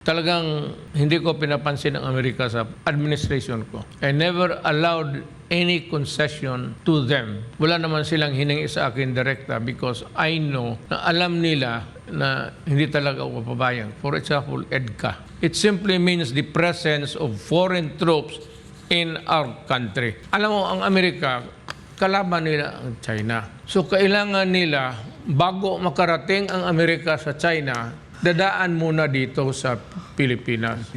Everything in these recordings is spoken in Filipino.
Talagang hindi ko pinapansin ang Amerika sa administration ko. I never allowed any concession to them. Wala naman silang hiningi sa akin direkta because I know na alam nila na hindi talaga ako papabayag. For example, EDCA. It simply means the presence of foreign troops in our country. Alam mo, ang Amerika, kalaban nila ang China. So kailangan nila, bago makarating ang Amerika sa China, dadaan muna dito sa Pilipinas.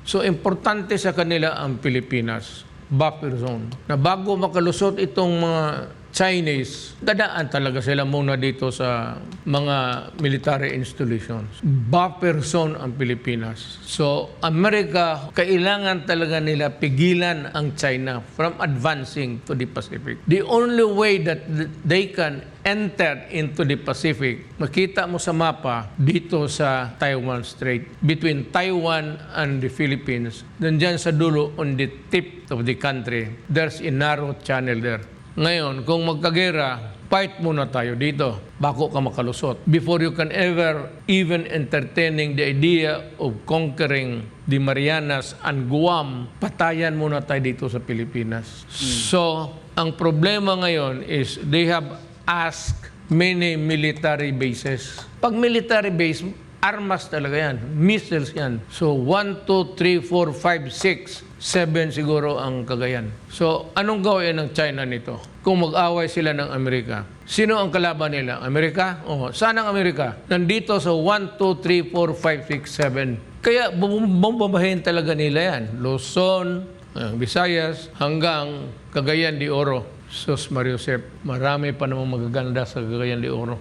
So, importante sa kanila ang Pilipinas, buffer zone. Na bago makalusot itong mga Chinese, dadaan talaga sila muna dito sa mga military installations. Buffer zone ang Pilipinas. So, Amerika, kailangan talaga nila pigilan ang China from advancing to the Pacific. The only way that they can enter into the Pacific, makita mo sa mapa, dito sa Taiwan Strait, between Taiwan and the Philippines, nandyan sa dulo, on the tip of the country, there's a narrow channel there. Ngayon, kung magkagera, fight muna tayo dito bago ka makalusot. Before you can ever even entertaining the idea of conquering the Marianas and Guam, patayan muna tayo dito sa Pilipinas. So, ang problema ngayon is they have asked many military bases. Pag military base, armas talaga yan. Missiles yan. So, 1, 2, 3, 4, 5, 6, 7 siguro ang Cagayan. So, anong gawin ng China nito? Kung mag-away sila ng Amerika, sino ang kalaban nila? Amerika? O, saan ang Amerika? Nandito sa 1, 2, 3, 4, 5, 6, 7. Kaya bombahin talaga nila yan. Luzon, Visayas, hanggang Cagayan de Oro. Sus Mariusep, marami pa namang magaganda sa Cagayan de Oro.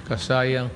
Kasayang.